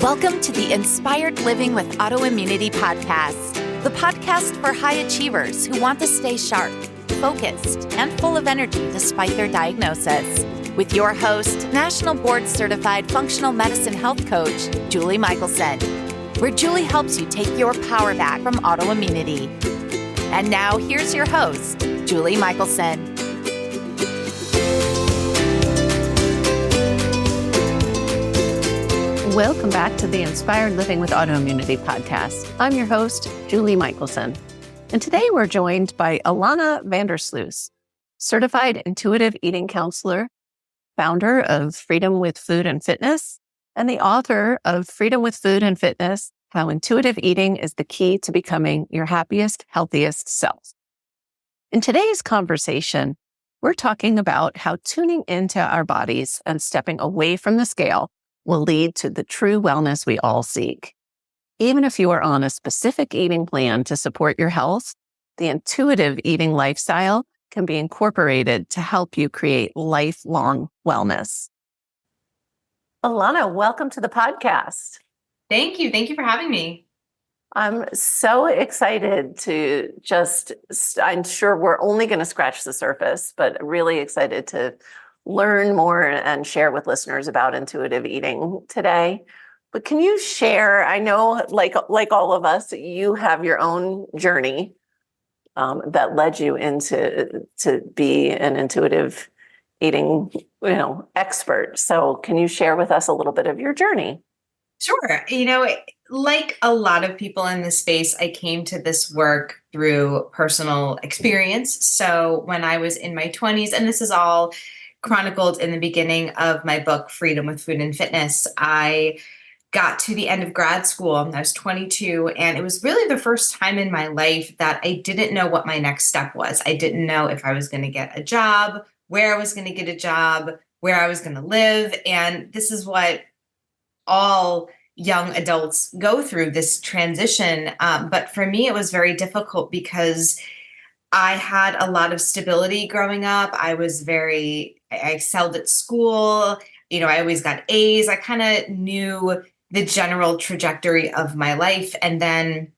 Welcome to the Inspired Living with Autoimmunity podcast, the podcast for high achievers who want to stay sharp, focused, and full of energy despite their diagnosis. With your host, National Board Certified Functional Medicine Health Coach, Julie Michelson, where Julie helps you take your power back from autoimmunity. And now here's your host, Julie Michelson. Welcome back to the Inspired Living with Autoimmunity podcast. I'm your host, Julie Michelson. And today we're joined by Alana Van Der Sluys, certified intuitive eating counselor, founder of Freedom with Food and Fitness, and the author of Freedom with Food and Fitness, How Intuitive Eating is the Key to Becoming Your Happiest, Healthiest Self. In today's conversation, we're talking about how tuning into our bodies and stepping away from the scale will lead to the true wellness we all seek. Even if you are on a specific eating plan to support your health, the intuitive eating lifestyle can be incorporated to help you create lifelong wellness. Alana, welcome to the podcast. Thank you. Thank you for having me. I'm so excited to I'm sure we're only going to scratch the surface, but really excited to learn more and share with listeners about intuitive eating today. But can you share, I know like all of us, you have your own journey that led you to be an intuitive eating, expert. So can you share with us a little bit of your journey? Sure. Like a lot of people in this space, I came to this work through personal experience. So when I was in my 20s, and this is all chronicled in the beginning of my book, Freedom with Food and Fitness, I got to the end of grad school. I was 22, and it was really the first time in my life that I didn't know what my next step was. I didn't know if I was going to get a job, where I was going to get a job, where I was going to live. And this is what all young adults go through, this transition. But for me, it was very difficult because I had a lot of stability growing up. I excelled at school. I always got A's. I kind of knew the general trajectory of my life. And then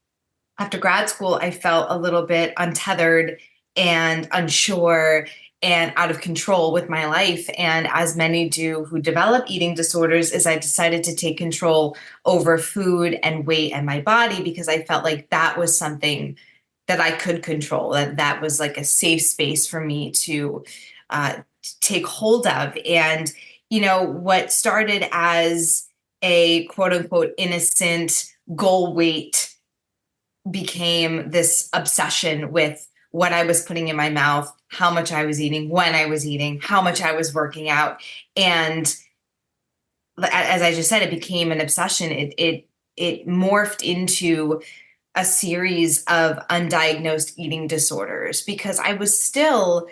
after grad school, I felt a little bit untethered and unsure and out of control with my life. And as many do who develop eating disorders, is I decided to take control over food and weight and my body because I felt like that was something that I could control, that was like a safe space for me to take hold of. And, what started as a quote unquote innocent goal weight became this obsession with what I was putting in my mouth, how much I was eating, when I was eating, how much I was working out. And as I just said, it became an obsession. It morphed into a series of undiagnosed eating disorders because I was still,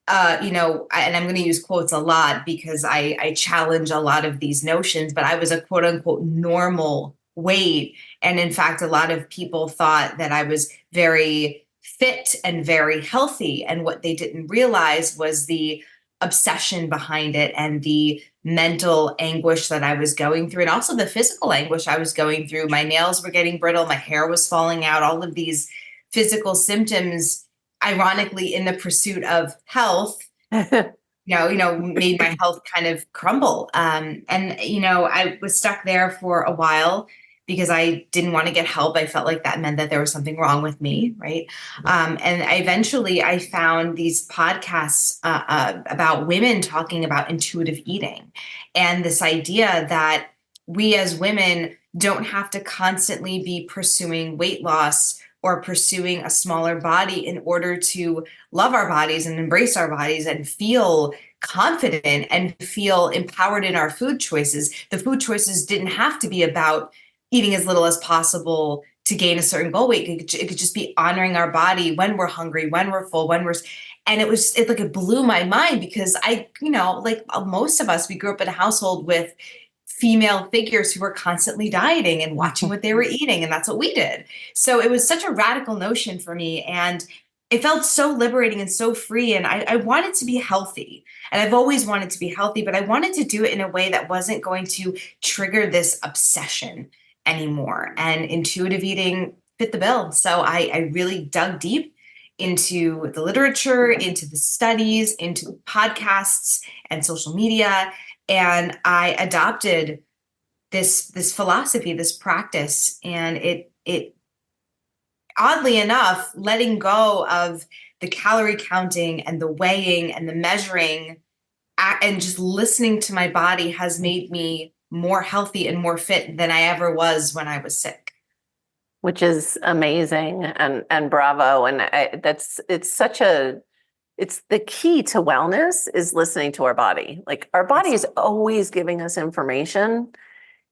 and I'm going to use quotes a lot because I challenge a lot of these notions, but I was a quote unquote normal weight. And in fact, a lot of people thought that I was very fit and very healthy. And what they didn't realize was the obsession behind it and the mental anguish that I was going through, and also the physical anguish I was going through. My nails were getting brittle, my hair was falling out, all of these physical symptoms, ironically, in the pursuit of health, made my health kind of crumble. I was stuck there for a while because I didn't want to get help. I felt like that meant that there was something wrong with me, right? And eventually I found these podcasts about women talking about intuitive eating and this idea that we as women don't have to constantly be pursuing weight loss or pursuing a smaller body in order to love our bodies and embrace our bodies and feel confident and feel empowered in our food choices. The food choices didn't have to be about eating as little as possible to gain a certain goal weight. It could just be honoring our body when we're hungry, when we're full, and it blew my mind because like most of us, we grew up in a household with female figures who were constantly dieting and watching what they were eating. And that's what we did. So it was such a radical notion for me. And it felt so liberating and so free. And I wanted to be healthy. And I've always wanted to be healthy, but I wanted to do it in a way that wasn't going to trigger this obsession anymore. And intuitive eating fit the bill. So I really dug deep into the literature, into the studies, into podcasts and social media. And I adopted this philosophy, this practice. And it oddly enough, letting go of the calorie counting and the weighing and the measuring and just listening to my body has made me more healthy and more fit than I ever was when I was sick. Which is amazing, and bravo. And it's the key to wellness is listening to our body. Like our body is always giving us information,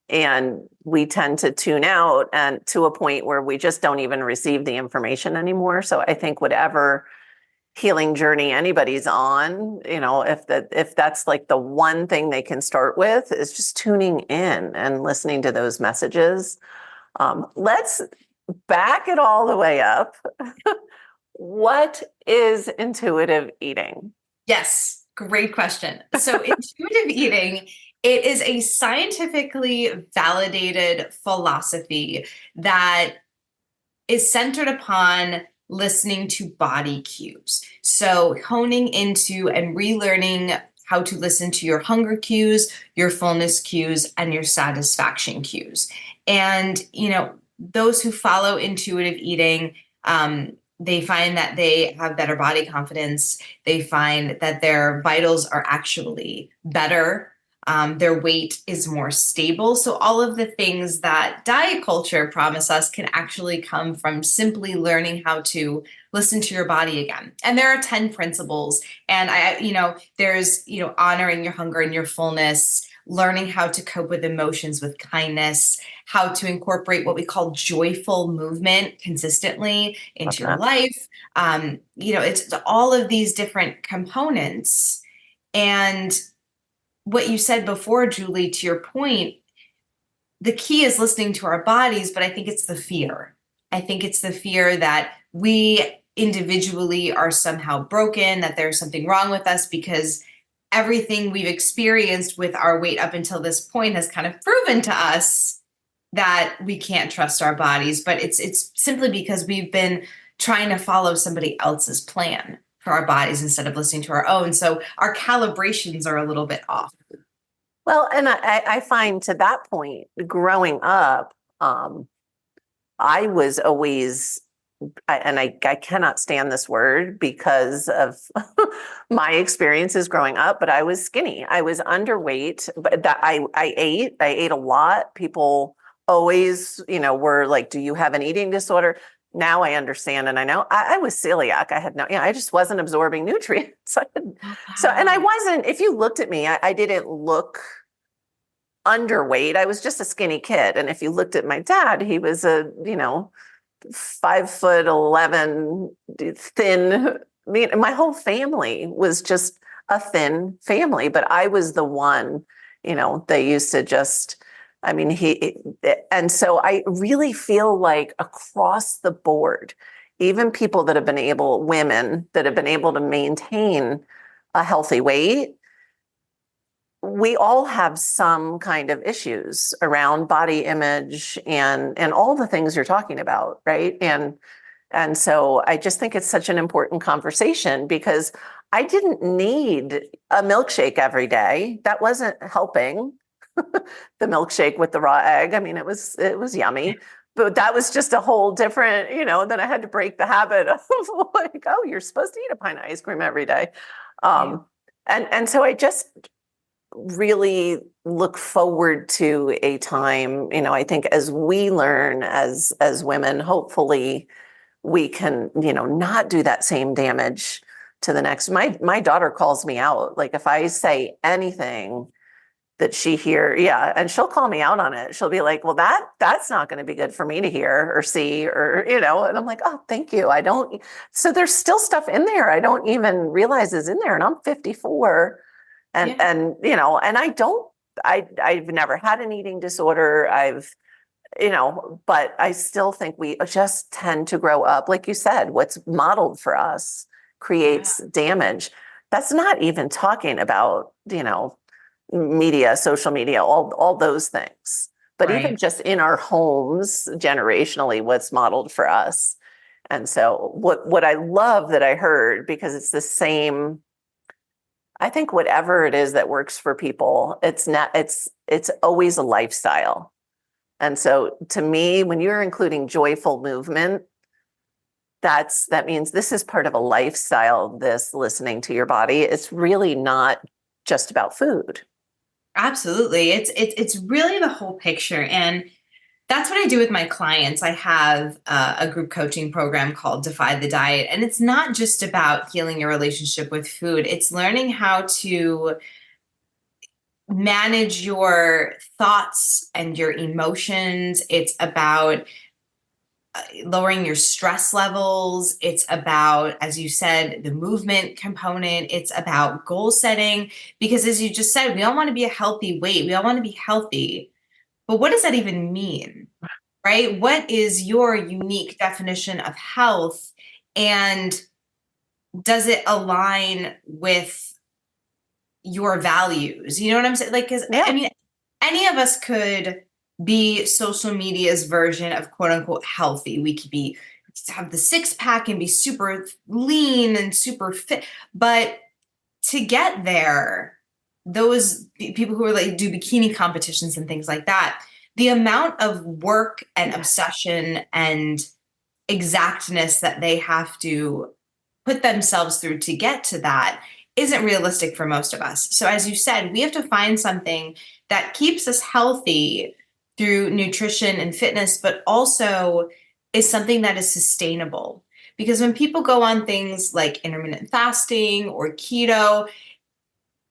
and we tend to tune out and to a point where we just don't even receive the information anymore. So I think whatever healing journey anybody's on, if that's like the one thing they can start with is just tuning in and listening to those messages. Let's back it all the way up. What is intuitive eating? Yes, great question. So intuitive eating, it is a scientifically validated philosophy that is centered upon listening to body cues. So honing into and relearning how to listen to your hunger cues, your fullness cues, and your satisfaction cues. And, those who follow intuitive eating, they find that they have better body confidence. They find that their vitals are actually better. Their weight is more stable. So all of the things that diet culture promise us can actually come from simply learning how to listen to your body again. And there are 10 principles. And there's, honoring your hunger and your fullness, learning how to cope with emotions with kindness, how to incorporate what we call joyful movement consistently into your life. It's all of these different components. And what you said before, Julie, to your point, the key is listening to our bodies, but I think it's the fear. I think it's the fear that we individually are somehow broken, that there's something wrong with us because everything we've experienced with our weight up until this point has kind of proven to us that we can't trust our bodies. But it's simply because we've been trying to follow somebody else's plan for our bodies instead of listening to our own. So our calibrations are a little bit off. Well, and I find to that point, growing up, I was always, and I cannot stand this word because of my experiences growing up, but I was skinny. I was underweight, but that I ate a lot. People always, were like, do you have an eating disorder? Now I understand. And I know I was celiac. I just wasn't absorbing nutrients. And I wasn't, if you looked at me, I didn't look underweight. I was just a skinny kid. And if you looked at my dad, he was a, 5'11", thin. My whole family was just a thin family, but I was the one, they used to just, and so I really feel like across the board, even people that have been able, women that have been able to maintain a healthy weight, we all have some kind of issues around body image and all the things you're talking about, right? And so I just think it's such an important conversation because I didn't need a milkshake every day. That wasn't helping. The milkshake with the raw egg. It was yummy, but that was just a whole different, then I had to break the habit of like, oh, you're supposed to eat a pint of ice cream every day. And so I just really look forward to a time, I think as we learn as women, hopefully we can, not do that same damage to the next. My daughter calls me out. Like if I say anything that she hear, and she'll call me out on it. She'll be like, well, that's not going to be good for me to hear or see, or, and I'm like, oh, thank you. So there's still stuff in there I don't even realize is in there. And I'm 54 and I've never had an eating disorder. but I still think we just tend to grow up. Like you said, what's modeled for us creates damage. That's not even talking about, media, social media, all those things. But even Right. just in our homes, generationally, what's modeled for us. And so what I love that I heard, because it's the same, I think whatever it is that works for people, it's always a lifestyle. And so to me, when you're including joyful movement, that means this is part of a lifestyle, this listening to your body. It's really not just about food. Absolutely. It's really the whole picture. And that's what I do with my clients. I have a group coaching program called Defy the Diet. And it's not just about healing your relationship with food. It's learning how to manage your thoughts and your emotions. It's about lowering your stress levels. It's about, as you said, the movement component. It's about goal setting, because as you just said, we all want to be a healthy weight. We all want to be healthy. But what does that even mean? Right? What is your unique definition of health? And does it align with your values? You know what I'm saying? Like, because I mean, any of us could be social media's version of quote unquote healthy. We could be have the six pack and be super lean and super fit. But to get there, those people who are like do bikini competitions and things like that, the amount of work and obsession and exactness that they have to put themselves through to get to that isn't realistic for most of us. So as you said, we have to find something that keeps us healthy through nutrition and fitness, but also is something that is sustainable. Because when people go on things like intermittent fasting or keto,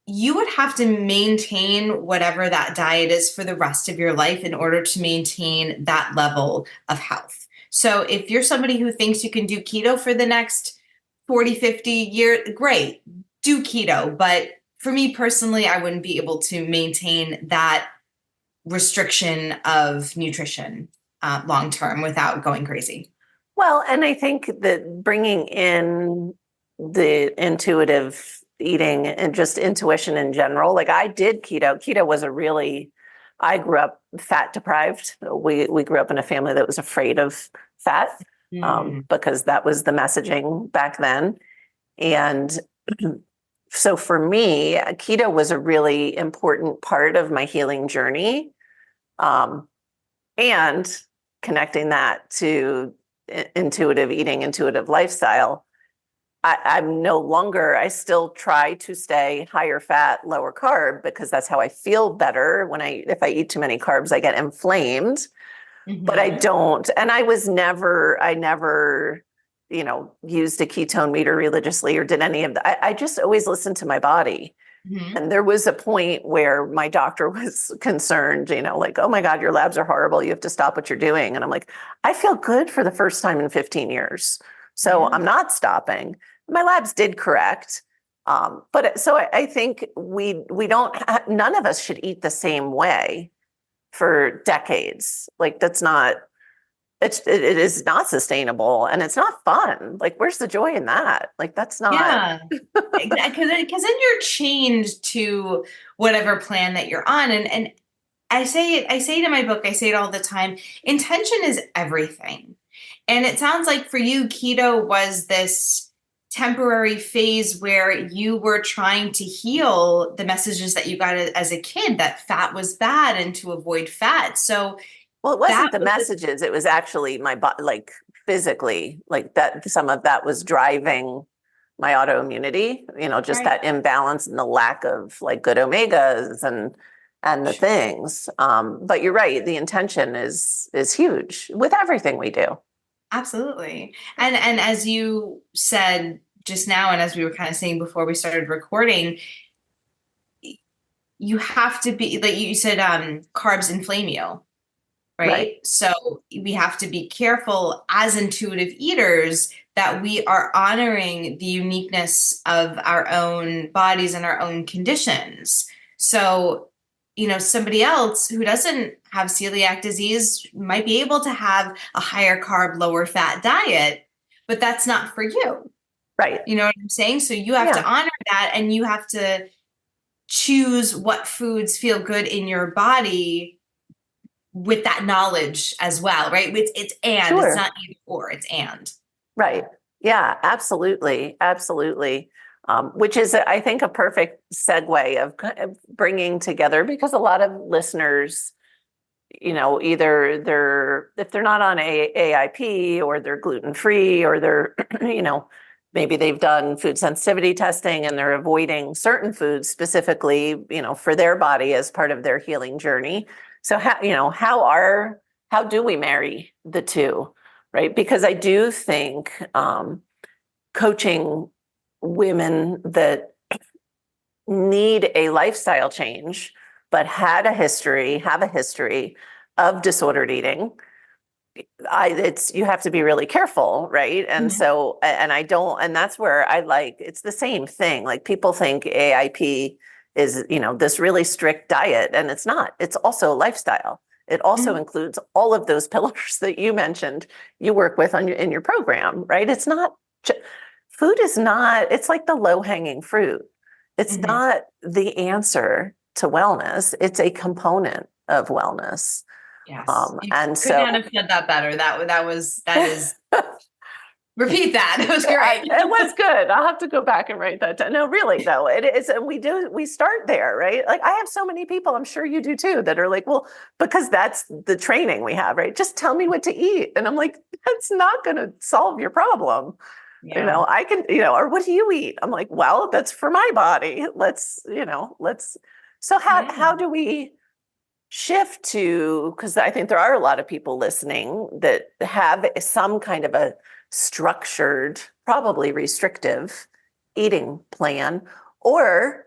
you would have to maintain whatever that diet is for the rest of your life in order to maintain that level of health. So if you're somebody who thinks you can do keto for the next 40, 50 years, great, do keto. But for me personally, I wouldn't be able to maintain that restriction of nutrition long term without going crazy. Well, and I think that bringing in the intuitive eating and just intuition in general, like I did keto. Keto was I grew up fat deprived. We grew up in a family that was afraid of fat because that was the messaging back then. And so for me, keto was a really important part of my healing journey. And connecting that to intuitive eating, intuitive lifestyle, I still try to stay higher fat, lower carb, because that's how I feel better. If I eat too many carbs, I get inflamed, but I don't. And I never, used a ketone meter religiously or did any of that. I just always listened to my body. And there was a point where my doctor was concerned, like, oh my God, your labs are horrible. You have to stop what you're doing. And I'm like, I feel good for the first time in 15 years. So I'm not stopping. My labs did correct. But so I think none of us should eat the same way for decades. Like it is not sustainable and it's not fun. Like, where's the joy in that? Like, that's not. Yeah, because then you're chained to whatever plan that you're on. And I say it in my book, I say it all the time. Intention is everything. And it sounds like for you, keto was this temporary phase where you were trying to heal the messages that you got as a kid, that fat was bad and to avoid fat. So Well, it wasn't the messages. It was actually my body, like physically, like that. Some of that was driving my autoimmunity, just that imbalance and the lack of like good omegas and the things. But you're right. The intention is huge with everything we do. Absolutely. And as you said just now, and as we were kind of saying before we started recording, you have to be, like you said, carbs inflame you, right? So we have to be careful as intuitive eaters that we are honoring the uniqueness of our own bodies and our own conditions. So, somebody else who doesn't have celiac disease might be able to have a higher carb, lower fat diet, but that's not for you. Right. You know what I'm saying? So you have to honor that, and you have to choose what foods feel good in your body with that knowledge as well, right? It's and, it's not either or, it's and. Right. Yeah, absolutely. Absolutely. Which is, I think, a perfect segue of kind of bringing together, because a lot of listeners, either if they're not on AIP, or they're gluten-free, or they're, maybe they've done food sensitivity testing and they're avoiding certain foods specifically, for their body as part of their healing journey. So how do we marry the two, right? Because I do think coaching women that need a lifestyle change, but have a history of disordered eating, you have to be really careful, right? And so, and that's where it's the same thing. Like, people think AIP is, this really strict diet, and it's not. It's also a lifestyle. It also includes all of those pillars that you mentioned you work with in your program, right? It's not, food is not, it's like the low-hanging fruit. It's not the answer to wellness. It's a component of wellness. Yes. And could not have said that better. That is repeat that. It was great. It was good. I'll have to go back and write that down. No, really though, it is. And we start there, right? Like, I have so many people, I'm sure you do too, that are like, well, because that's the training we have, right? Just tell me what to eat. And I'm like, that's not going to solve your problem. Yeah. I can, or what do you eat? I'm like, well, that's for my body. So how do we shift to, because I think there are a lot of people listening that have some kind of a structured, probably restrictive eating plan, or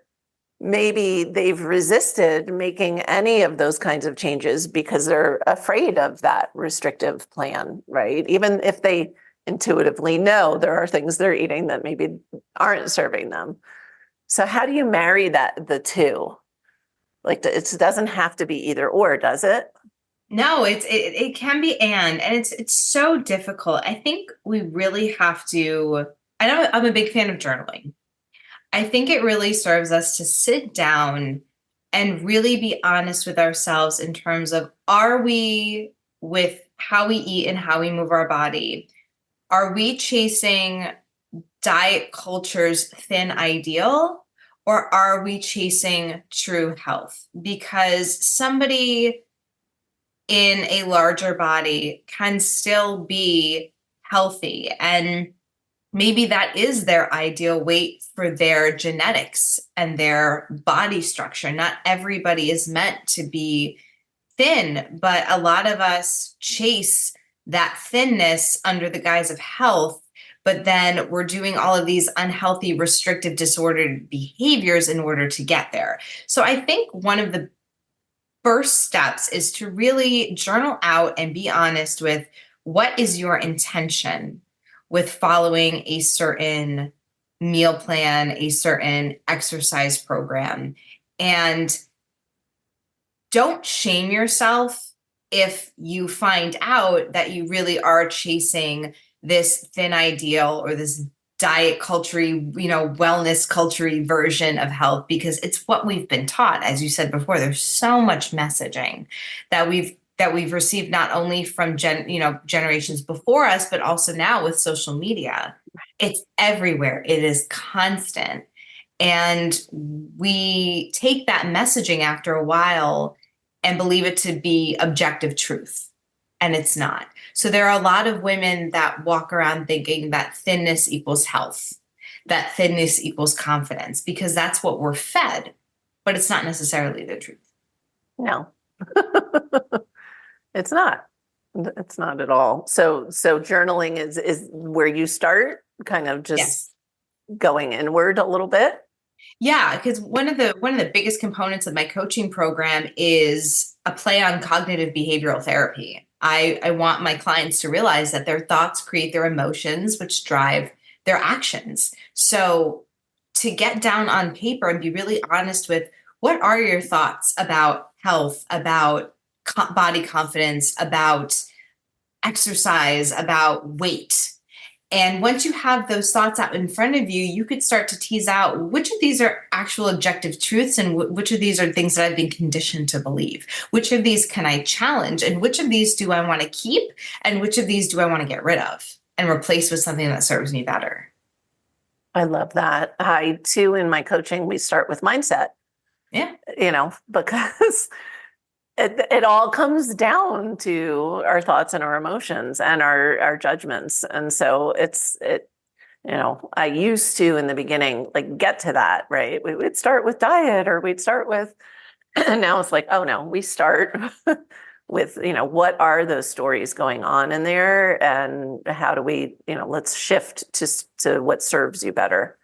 maybe they've resisted making any of those kinds of changes because they're afraid of that restrictive plan, right? Even if they intuitively know there are things they're eating that maybe aren't serving them. So how do you marry the two? Like, it doesn't have to be either or, does it? No, it can be and it's so difficult. I think we really have to. I know I'm a big fan of journaling. I think it really serves us to sit down and really be honest with ourselves in terms of, are we, with how we eat and how we move our body, are we chasing diet culture's thin ideal, or are we chasing true health? Because somebody in a larger body can still be healthy, and maybe that is their ideal weight for their genetics and their body structure. Not everybody is meant to be thin, but a lot of us chase that thinness under the guise of health, but then we're doing all of these unhealthy, restrictive, disordered behaviors in order to get there. So I think one of the first steps is to really journal out and be honest with, what is your intention with following a certain meal plan, a certain exercise program. And don't shame yourself if you find out that you really are chasing this thin ideal or this diet culture, wellness culture version of health, because it's what we've been taught. As you said before, there's so much messaging that we've received, not only from generations before us, but also now with social media. It's everywhere. It is constant. And we take that messaging after a while and believe it to be objective truth. And it's not. So there are a lot of women that walk around thinking that thinness equals health, that thinness equals confidence, because that's what we're fed, but it's not necessarily the truth. No, it's not. It's not at all. So journaling is where you start, kind of just going inward a little bit. Yeah, because one of the biggest components of my coaching program is a play on cognitive behavioral therapy. I want my clients to realize that their thoughts create their emotions, which drive their actions. So to get down on paper and be really honest with, what are your thoughts about health, about body confidence, about exercise, about weight? And once you have those thoughts out in front of you, you could start to tease out which of these are actual objective truths and which of these are things that I've been conditioned to believe. Which of these can I challenge? And which of these do I want to keep? And which of these do I want to get rid of and replace with something that serves me better? I love that. I too, in my coaching, we start with mindset. Yeah. Because it all comes down to our thoughts and our emotions and our judgments. And so I used to in the beginning, like get to that, right? We'd start with diet or we'd start with, and now it's like, oh no, we start with, what are those stories going on in there and how do we, let's shift to what serves you better.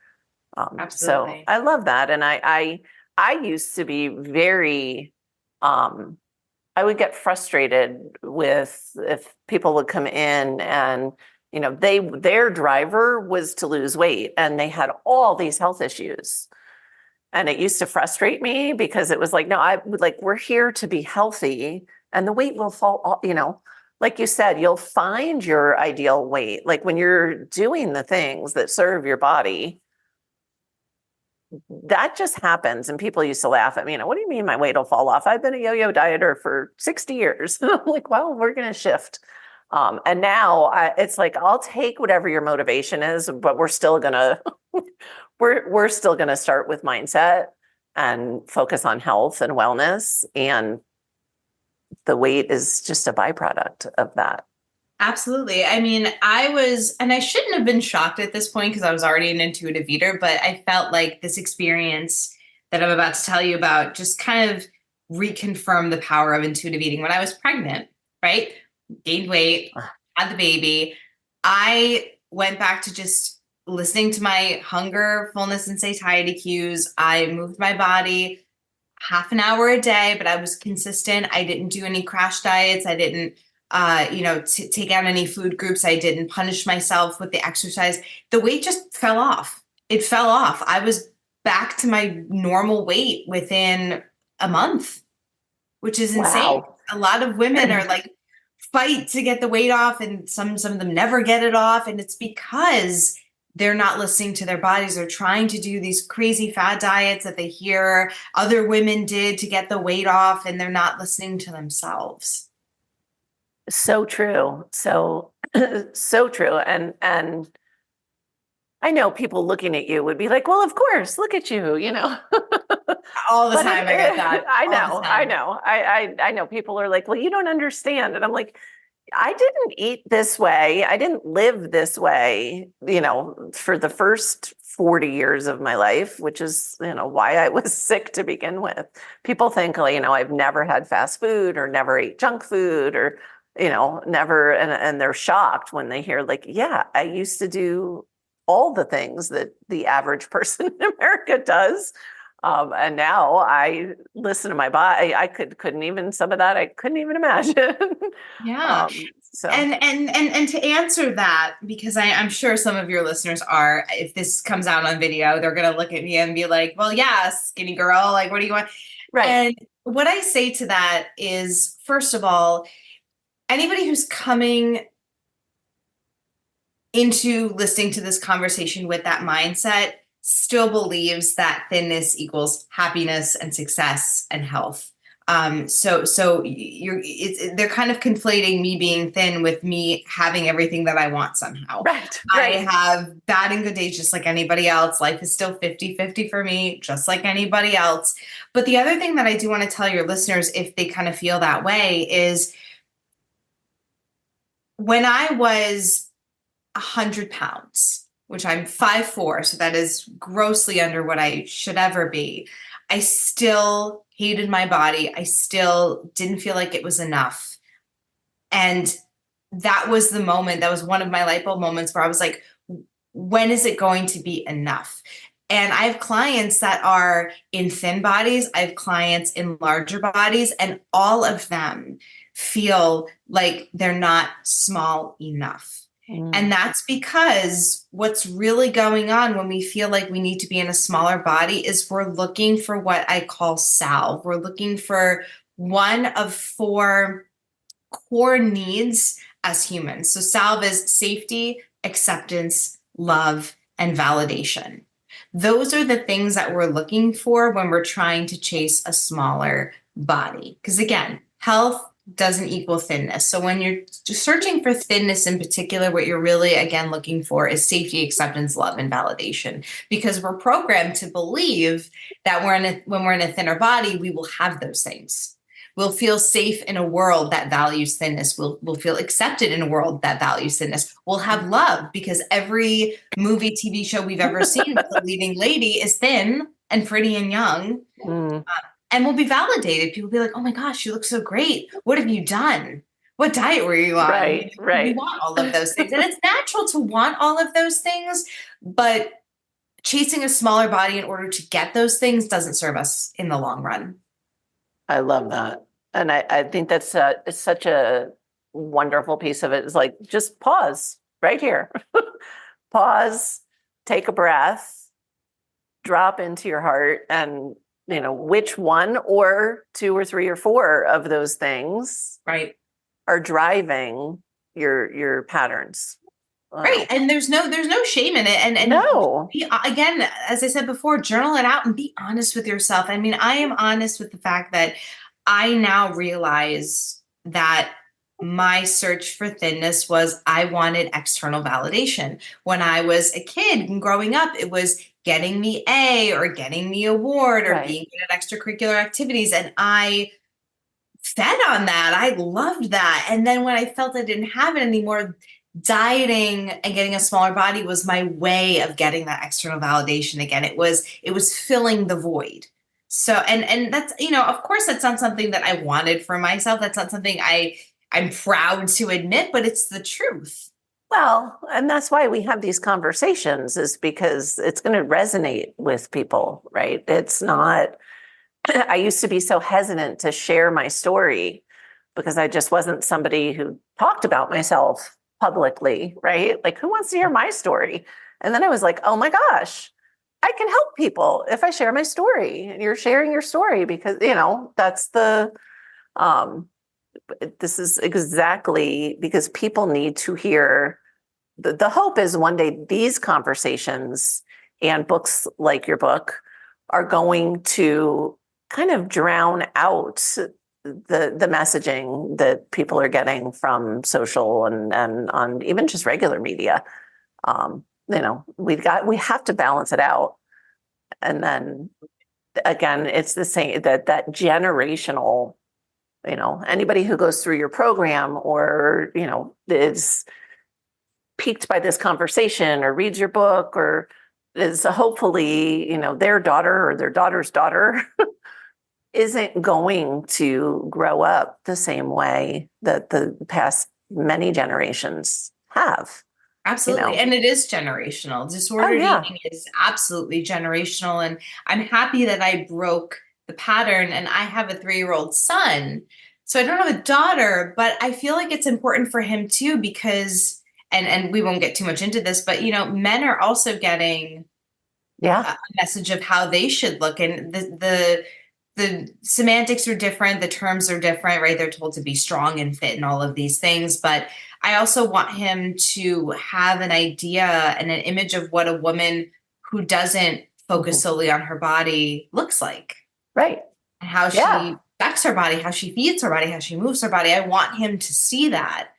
Absolutely. So I love that. And I used to be very, I would get frustrated with if people would come in and, their driver was to lose weight and they had all these health issues. And it used to frustrate me because it was like, no, we're here to be healthy and the weight will fall, like you said, you'll find your ideal weight. Like when you're doing the things that serve your body, that just happens. And people used to laugh at me, what do you mean my weight will fall off? I've been a yo-yo dieter for 60 years. I'm like, well, we're going to shift. And now it's like, I'll take whatever your motivation is, but we're still going to, we're still going to start with mindset and focus on health and wellness. And the weight is just a byproduct of that. Absolutely. I mean, I shouldn't have been shocked at this point because I was already an intuitive eater, but I felt like this experience that I'm about to tell you about just kind of reconfirmed the power of intuitive eating. When I was pregnant, right? Gained weight, had the baby. I went back to just listening to my hunger, fullness, and satiety cues. I moved my body half an hour a day, but I was consistent. I didn't do any crash diets. I didn't take out any food groups. I didn't punish myself with the exercise. The weight just fell off. It fell off. I was back to my normal weight within a month, which is insane. Wow. A lot of women are like fight to get the weight off and some of them never get it off. And it's because they're not listening to their bodies. They're trying to do these crazy fad diets that they hear other women did to get the weight off, and they're not listening to themselves. So true. So true. And I know people looking at you would be like, well, of course, look at you, All the time I get that. I know people are like, well, you don't understand. And I'm like, I didn't eat this way. I didn't live this way, for the first 40 years of my life, which is, why I was sick to begin with. People think, I've never had fast food or never ate junk food or, never. And they're shocked when they hear like, yeah, I used to do all the things that the average person in America does. And now I listen to my body. I couldn't even, some of that I couldn't even imagine. Yeah. So and to answer that, because I'm sure some of your listeners are, if this comes out on video, they're going to look at me and be like, well, yeah, skinny girl, like, what do you want? Right. And what I say to that is, first of all, anybody who's coming into listening to this conversation with that mindset still believes that thinness equals happiness and success and health. So they're kind of conflating me being thin with me having everything that I want somehow. Right. I have bad and good days just like anybody else. Life is still 50-50 for me, just like anybody else. But the other thing that I do want to tell your listeners, if they kind of feel that way, is when I was 100 pounds, which I'm 5'4", so that is grossly under what I should ever be, I still hated my body. I still didn't feel like it was enough. And that was the moment, that was one of my light bulb moments where I was like, when is it going to be enough? And I have clients that are in thin bodies. I have clients in larger bodies, and all of them feel like they're not small enough. And that's because what's really going on when we feel like we need to be in a smaller body is we're looking for what I call salve. We're looking for one of 4 core needs as humans. So salve is safety, acceptance, love, and validation. Those are the things that we're looking for when we're trying to chase a smaller body. Because again, health doesn't equal thinness. So when you're searching for thinness in particular, what you're really, again, looking for is safety, acceptance, love, and validation. Because we're programmed to believe that when we're in a thinner body, we will have those things. We'll feel safe in a world that values thinness. We'll feel accepted in a world that values thinness. We'll have love because every movie, TV show we've ever seen with a leading lady is thin and pretty and young. And we'll be validated. People will be like, oh my gosh, you look so great. What have you done? What diet were you on? Right. We want all of those things. And it's natural to want all of those things, but chasing a smaller body in order to get those things doesn't serve us in the long run. I love that. And I think that's it's such a wonderful piece of it. It's like, just pause right here. Pause, take a breath, drop into your heart, and which one or 2 or 3 or 4 of those things are driving your patterns. Right. And there's no shame in it. And no. Again, as I said before, journal it out and be honest with yourself. I mean, I am honest with the fact that I now realize that my search for thinness was I wanted external validation. When I was a kid and growing up, it was getting the A or getting the award or being good at extracurricular activities. And I fed on that. I loved that. And then when I felt I didn't have it anymore, dieting and getting a smaller body was my way of getting that external validation again. It was filling the void. So, and that's, of course, that's not something that I wanted for myself. That's not something I'm proud to admit, but it's the truth. Well, and that's why we have these conversations, is because it's going to resonate with people, right? It's not, I used to be so hesitant to share my story because I just wasn't somebody who talked about myself publicly, right? Like, who wants to hear my story? And then I was like, oh my gosh, I can help people if I share my story. And you're sharing your story because, that's this is exactly because people need to hear. The hope is one day these conversations and books like your book are going to kind of drown out the messaging that people are getting from social and on even just regular media. We have to balance it out. And then again, it's the same that generational, anybody who goes through your program or, is piqued by this conversation or reads your book or is hopefully, their daughter or their daughter's daughter isn't going to grow up the same way that the past many generations have. Absolutely. And it is generational. Disordered eating is absolutely generational. And I'm happy that I broke the pattern. And I have a 3-year-old son. So I don't have a daughter, but I feel like it's important for him too, because, and we won't get too much into this, but, men are also getting a message of how they should look. And the semantics are different. The terms are different, right? They're told to be strong and fit and all of these things. But I also want him to have an idea and an image of what a woman who doesn't focus solely on her body looks like. Right. And how she affects her body, how she feeds her body, how she moves her body. I want him to see that.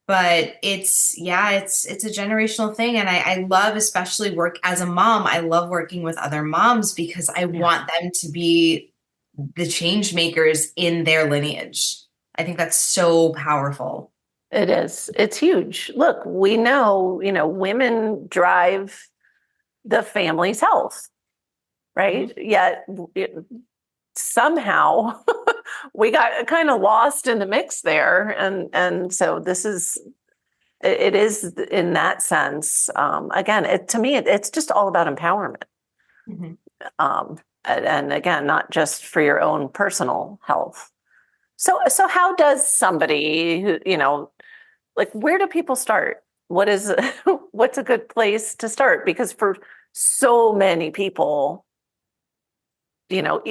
But it's a generational thing. And I love, especially work as a mom, I love working with other moms because I want them to be the change makers in their lineage. I think that's so powerful. It is. It's huge. Look, we know, women drive the family's health, right? Mm-hmm. Yet somehow we got kind of lost in the mix there. And so it is in that sense, again, to me, it's just all about empowerment. Mm-hmm. And again, not just for your own personal health. So how does somebody who, like, where do people start? What's a good place to start? Because for so many people,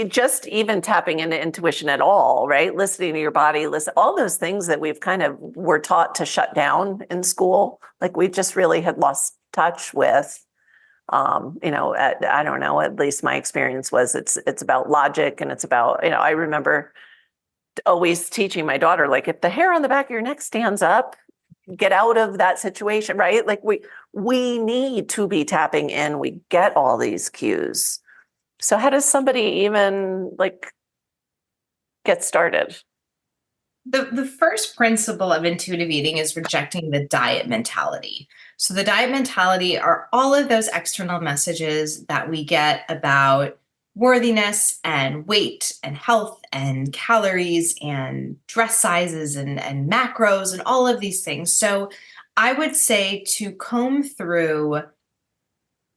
just even tapping into intuition at all, right? Listening to your body, all those things that we've kind of were taught to shut down in school, like we just really had lost touch with. I don't know, at least my experience was it's about logic, and it's about, I remember always teaching my daughter, like, if the hair on the back of your neck stands up, get out of that situation, right? Like we need to be tapping in. We get all these cues. So how does somebody even like get started? The first principle of intuitive eating is rejecting the diet mentality. So the diet mentality are all of those external messages that we get about worthiness and weight and health and calories and dress sizes and macros and all of these things. So I would say to comb through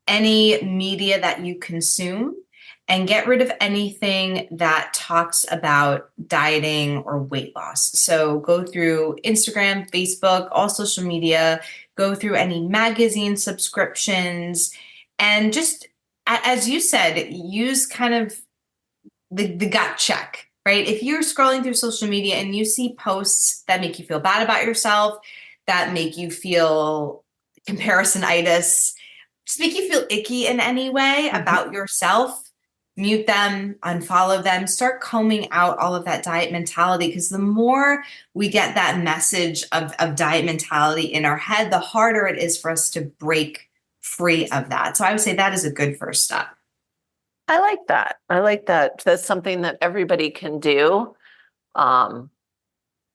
any media that you consume and get rid of anything that talks about dieting or weight loss. So go through Instagram, Facebook, all social media, go through any magazine subscriptions, and just, as you said, use kind of the gut check, right? If you're scrolling through social media and you see posts that make you feel bad about yourself, that make you feel comparisonitis, just make you feel icky in any way about yourself, mute them, unfollow them, start combing out all of that diet mentality. Because the more we get that message of diet mentality in our head, the harder it is for us to break free of that. So I would say that is a good first step. I like that. That's something that everybody can do.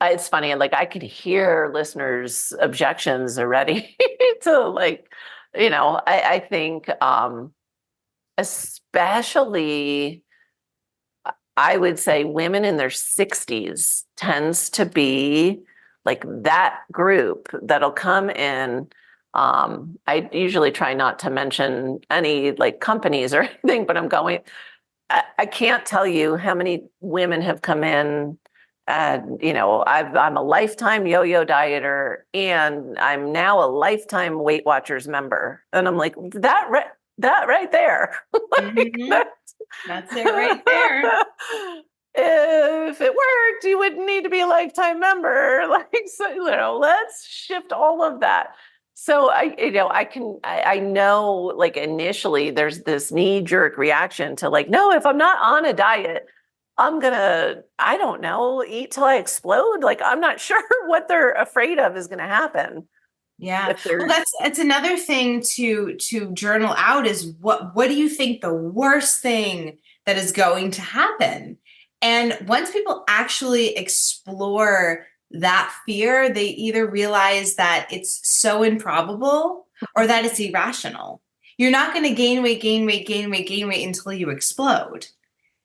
It's funny, like I could hear listeners' objections already to like, I think especially I would say women in their 60s tends to be like that group that'll come in. I usually try not to mention any like companies or anything, but I can't tell you how many women have come in and, I'm a lifetime yo-yo dieter and I'm now a lifetime Weight Watchers member. And I'm like, that right there. That's it right there. If it worked, you wouldn't need to be a lifetime member. Let's shift all of that. So I know like initially there's this knee-jerk reaction to like, no, if I'm not on a diet, I'm gonna, I don't know, eat till I explode. Like, I'm not sure what they're afraid of is gonna happen. Yeah. Well, that's another thing to journal out is what do you think the worst thing that is going to happen? And once people actually explore that fear, they either realize that it's so improbable or that it's irrational. You're not going to gain weight until you explode.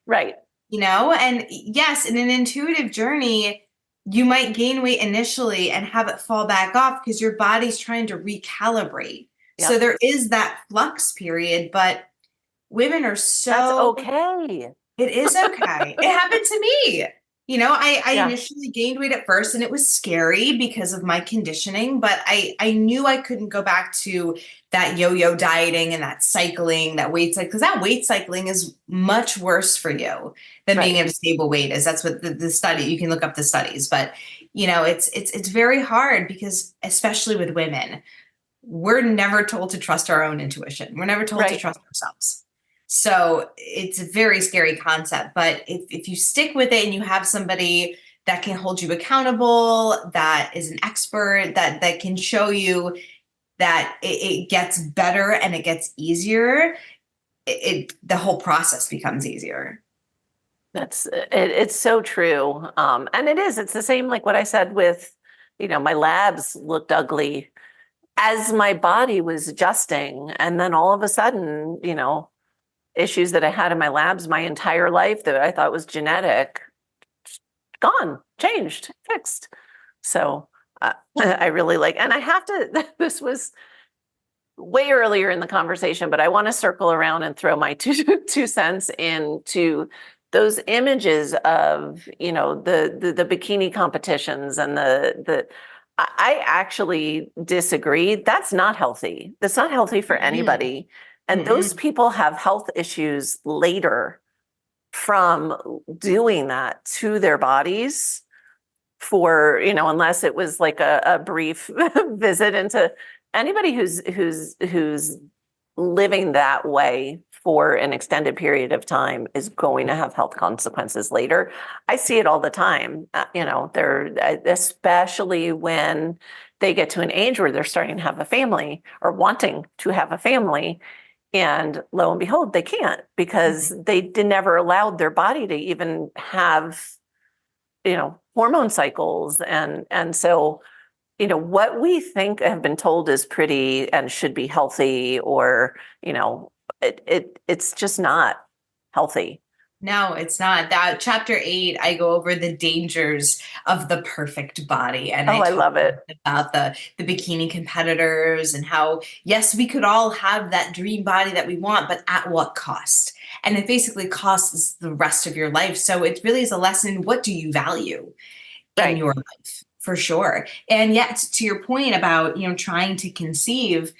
Right. And yes, in an intuitive journey, you might gain weight initially and have it fall back off because your body's trying to recalibrate. Yep. So there is that flux period, but women are so... That's okay. It is okay. It happened to me. I initially gained weight at first and it was scary because of my conditioning, but I knew I couldn't go back to that yo-yo dieting and that cycling, that weight cycle, because that weight cycling is much worse for you than being at a stable weight is. That's what the study, you can look up the studies, but it's very hard because especially with women, we're never told to trust our own intuition. We're never told to trust ourselves. So it's a very scary concept, but if you stick with it and you have somebody that can hold you accountable, that is an expert, that can show you that it gets better and it gets easier, the whole process becomes easier. It's so true. And it's the same, like what I said with, my labs looked ugly as my body was adjusting. And then all of a sudden, issues that I had in my labs my entire life that I thought was genetic, gone, changed, fixed. So I really and I have to, this was way earlier in the conversation, but I want to circle around and throw my two cents into those images of, the bikini competitions and I actually disagree. That's not healthy. That's not healthy for anybody. And those people have health issues later from doing that to their bodies for, unless it was like a brief visit into anybody who's living that way for an extended period of time is going to have health consequences later. I see it all the time. They're especially when they get to an age where they're starting to have a family or wanting to have a family. And lo and behold, they can't because they never allowed their body to even have, hormone cycles. And so, what we think have been told is pretty and should be healthy, or, it's just not healthy. No, it's not. That chapter 8, I go over the dangers of the perfect body. And I love it. About the bikini competitors and how, yes, we could all have that dream body that we want, but at what cost? And it basically costs the rest of your life. So it really is a lesson. What do you value in your life? For sure. And yet, to your point about, trying to conceive,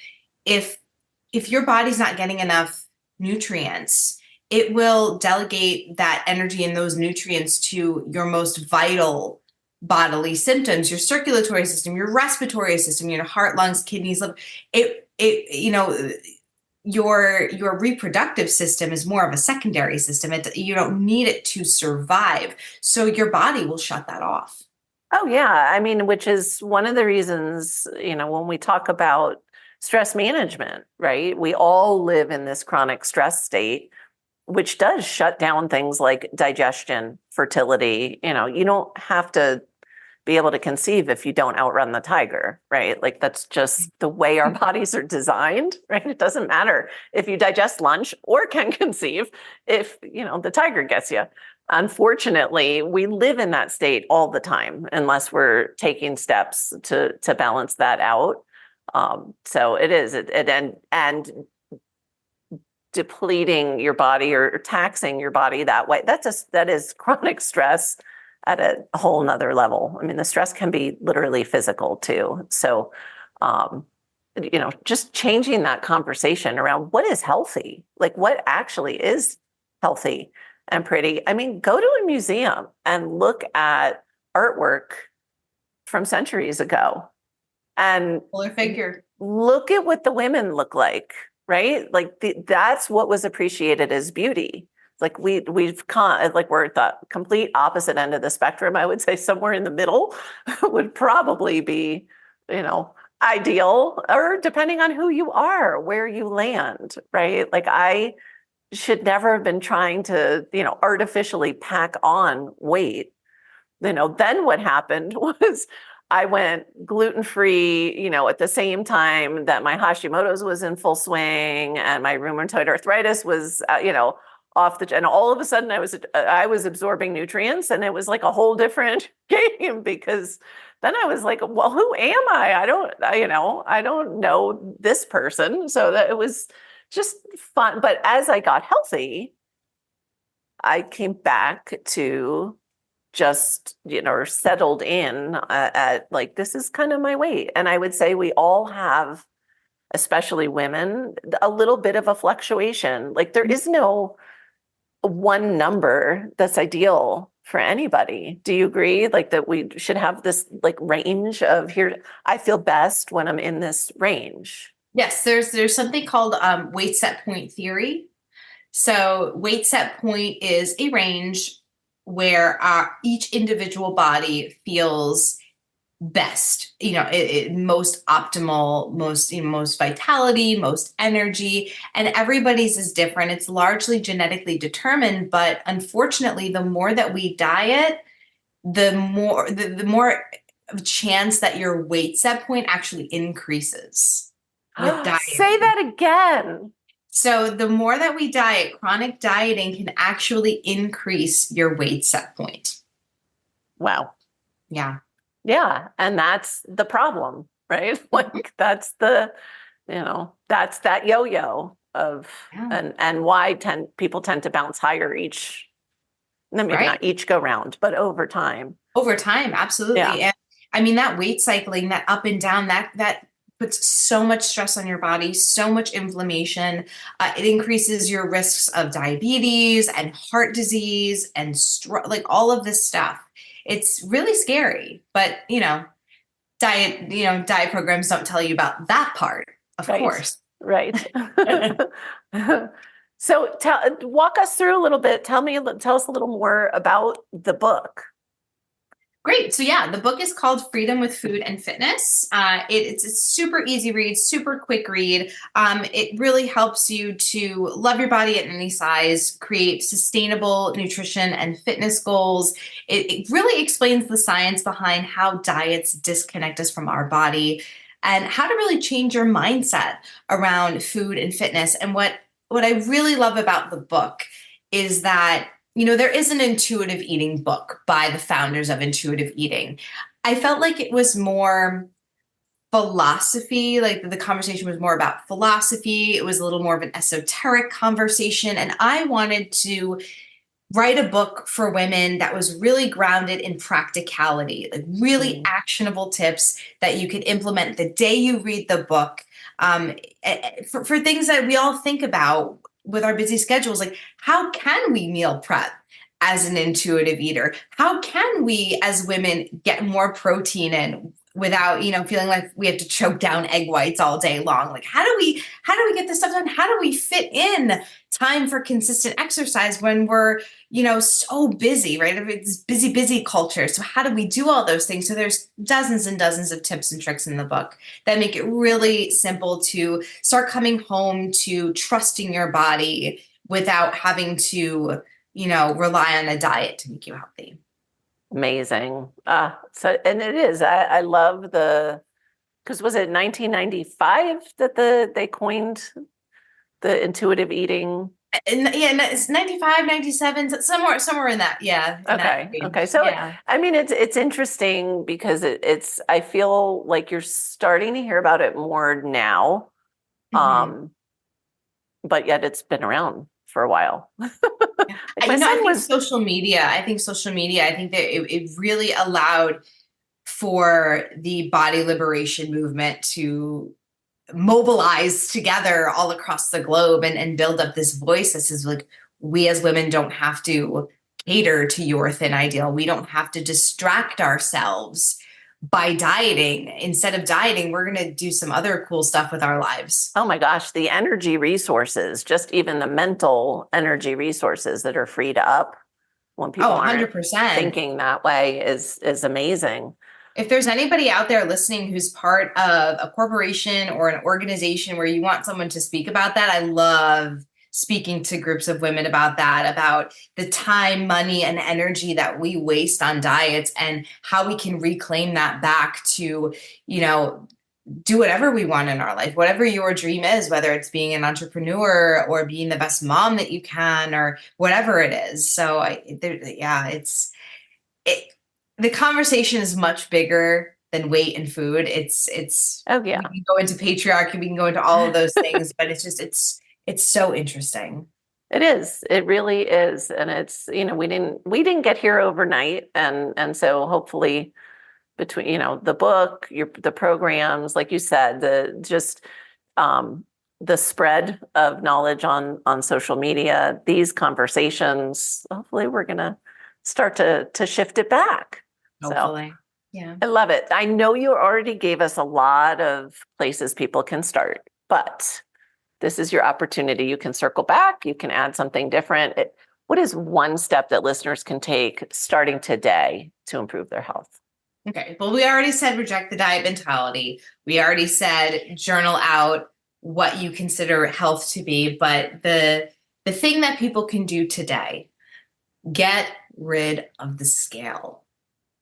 if your body's not getting enough nutrients, it will delegate that energy and those nutrients to your most vital bodily symptoms, your circulatory system, your respiratory system, your heart, lungs, kidneys, liver. Your reproductive system is more of a secondary system. You don't need it to survive. So your body will shut that off. Oh, yeah. I mean, which is one of the reasons, when we talk about stress management, right? We all live in this chronic stress state, which does shut down things like digestion, fertility. You don't have to be able to conceive if you don't outrun the tiger, right? Like that's just the way our bodies are designed, right? It doesn't matter if you digest lunch or can conceive if, the tiger gets you. Unfortunately, we live in that state all the time unless we're taking steps to balance that out. So it is, and depleting your body or taxing your body that way, that is chronic stress at a whole nother level. I mean, the stress can be literally physical too. So, just changing that conversation around what is healthy, like what actually is healthy and pretty. I mean, go to a museum and look at artwork from centuries ago and Fuller figure. Look at what the women look like, right? Like that's what was appreciated as beauty. Like we're at the complete opposite end of the spectrum. I would say somewhere in the middle would probably be, ideal, or depending on who you are, where you land, right? Like I should never have been trying to, artificially pack on weight. Then what happened was I went gluten-free, at the same time that my Hashimoto's was in full swing and my rheumatoid arthritis was, and all of a sudden I was absorbing nutrients, and it was like a whole different game, because then I was like, well, who am I? I don't know this person. So that it was just fun. But as I got healthy, I came back to just, or settled in at like, this is kind of my weight. And I would say we all have, especially women, a little bit of a fluctuation. Like there is no one number that's ideal for anybody. Do you agree? Like that we should have this like range of here, I feel best when I'm in this range. Yes, there's something called weight set point theory. So weight set point is a range where each individual body feels best, most optimal, most vitality, most energy, and everybody's is different. It's largely genetically determined, but unfortunately, the more that we diet, the more chance that your weight set point actually increases with diet. Say that again. So the more that we diet, chronic dieting can actually increase your weight set point. Wow. Yeah. Yeah. And that's the problem, right? Like that's that's that yo-yo of, and why people tend to bounce higher maybe not each go round, but over time. Over time, absolutely. Yeah. I mean, that weight cycling, that up and down, that puts so much stress on your body, so much inflammation. It increases your risks of diabetes and heart disease and like all of this stuff. It's really scary, but diet programs don't tell you about that part, of course. Right. So walk us through a little bit. Tell us a little more about the book. Great. So yeah, the book is called Freedom with Food and Fitness. It's a super easy read, super quick read. It really helps you to love your body at any size, create sustainable nutrition and fitness goals. It really explains the science behind how diets disconnect us from our body and how to really change your mindset around food and fitness. And what I really love about the book is that there is an intuitive eating book by the founders of intuitive eating. I felt like it was more philosophy, like the conversation was more about philosophy. It was a little more of an esoteric conversation. And I wanted to write a book for women that was really grounded in practicality, like really actionable tips that you could implement the day you read the book, for things that we all think about with our busy schedules, like how can we meal prep as an intuitive eater? How can we as women get more protein in without, feeling like we have to choke down egg whites all day long? Like how do we get this stuff done? How do we fit in time for consistent exercise when we're, so busy, right? It's busy culture. So how do we do all those things? So there's dozens and dozens of tips and tricks in the book that make it really simple to start coming home to trusting your body without having to, rely on a diet to make you healthy. Amazing. And it is, I love because was it 1995 that they coined the intuitive eating? And it's 95, 97, somewhere in that. Yeah. Okay. So, yeah. I mean, it's interesting because I feel like you're starting to hear about it more now. But yet it's been around for a while. I think social media, I think that it really allowed for the body liberation movement to mobilize together all across the globe and build up this voice that says, like, we as women don't have to cater to your thin ideal. We don't have to distract ourselves by dieting. Instead of dieting, we're going to do some other cool stuff with our lives. Oh my gosh, the energy resources, just even the mental energy resources that are freed up when people 100%. aren't thinking that way is amazing. If there's anybody out there listening who's part of a corporation or an organization where you want someone to speak about that, I love speaking to groups of women about that, about the time, money, and energy that we waste on diets and how we can reclaim that back to, do whatever we want in our life, whatever your dream is, whether it's being an entrepreneur or being the best mom that you can, or whatever it is. So the conversation is much bigger than weight and food. It's oh yeah. We can go into patriarchy, we can go into all of those things, but it's so interesting. It is. It really is. And it's, we didn't get here overnight. And so hopefully between, the book, the programs, like you said, the spread of knowledge on social media, these conversations, hopefully we're going to start to shift it back. Hopefully. So, yeah. I love it. I know you already gave us a lot of places people can start, but this is your opportunity. You can circle back. You can add something different. What is one step that listeners can take starting today to improve their health? Okay. Well, we already said reject the diet mentality. We already said journal out what you consider health to be. But the thing that people can do today, get rid of the scale.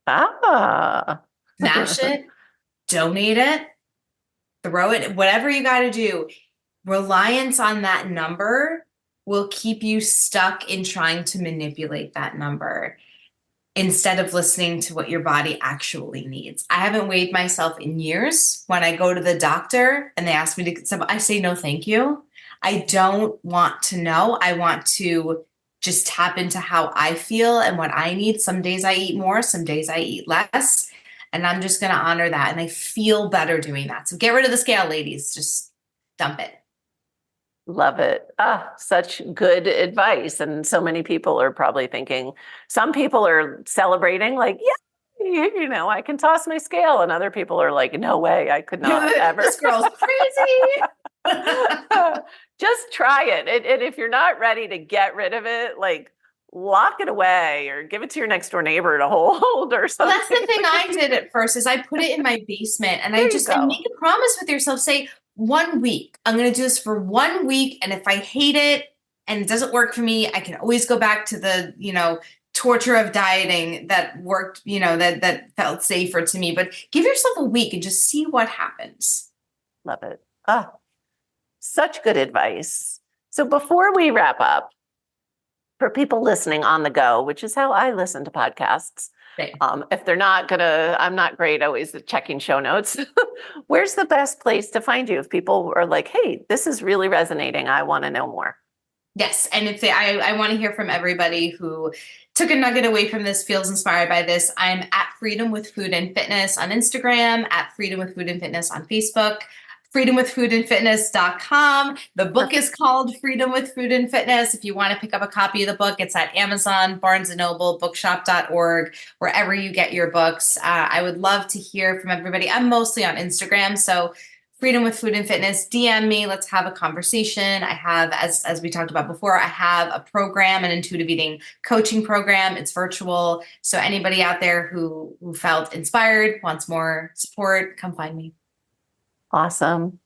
Smash it, donate it, throw it, whatever you got to do. Reliance on that number will keep you stuck in trying to manipulate that number instead of listening to what your body actually needs. I haven't weighed myself in years. When I go to the doctor and they ask me to get some, I say, no, thank you. I don't want to know. I want to just tap into how I feel and what I need. Some days I eat more, some days I eat less. And I'm just going to honor that. And I feel better doing that. So get rid of the scale, ladies. Just dump it. Love it. Such good advice. And so many people are probably thinking, some people are celebrating like, yeah, I can toss my scale. And other people are like, no way, I could not ever. This girl's crazy. Just try it. And if you're not ready to get rid of it, like lock it away or give it to your next door neighbor to hold or something. Well, that's the thing I did at first is I put it in my basement and I make a promise with yourself, say 1 week, I'm going to do this for 1 week. And if I hate it and it doesn't work for me, I can always go back to the, torture of dieting that worked, that felt safer to me, but give yourself a week and just see what happens. Love it. Such good advice. So before we wrap up, for people listening on the go, which is how I listen to podcasts, if they're not I'm not great always at checking show notes. Where's the best place to find you if people are like, hey, this is really resonating, I want to know more? Yes. And if I want to hear from everybody who took a nugget away from this, feels inspired by this. I'm at Freedom with Food and Fitness on Instagram, at Freedom with Food and Fitness on Facebook, freedomwithfoodandfitness.com. The book is called Freedom with Food and Fitness. If you want to pick up a copy of the book, it's at Amazon, Barnes & Noble, bookshop.org, wherever you get your books. I would love to hear from everybody. I'm mostly on Instagram, so Freedom with Food and Fitness, DM me. Let's have a conversation. I have, as we talked about before, I have a program, an intuitive eating coaching program. It's virtual. So anybody out there who felt inspired, wants more support, come find me. Awesome.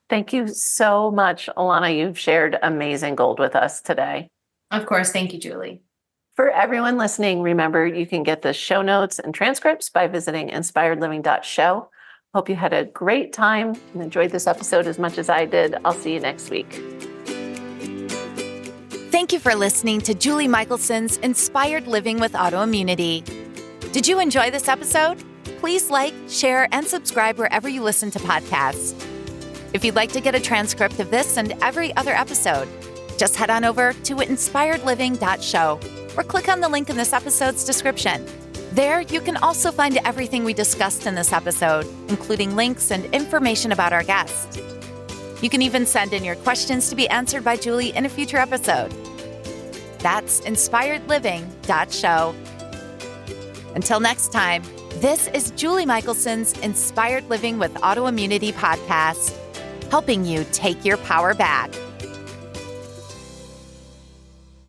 Thank you so much, Alana. You've shared amazing gold with us today. Of course. Thank you, Julie. For everyone listening, remember you can get the show notes and transcripts by visiting inspiredliving.show. Hope you had a great time and enjoyed this episode as much as I did. I'll see you next week. Thank you for listening to Julie Michelson's Inspired Living with Autoimmunity. Did you enjoy this episode? Please like, share, and subscribe wherever you listen to podcasts. If you'd like to get a transcript of this and every other episode, just head on over to inspiredliving.show or click on the link in this episode's description. There, you can also find everything we discussed in this episode, including links and information about our guest. You can even send in your questions to be answered by Julie in a future episode. That's inspiredliving.show. Until next time, this is Julie Michelson's Inspired Living with Autoimmunity podcast, helping you take your power back.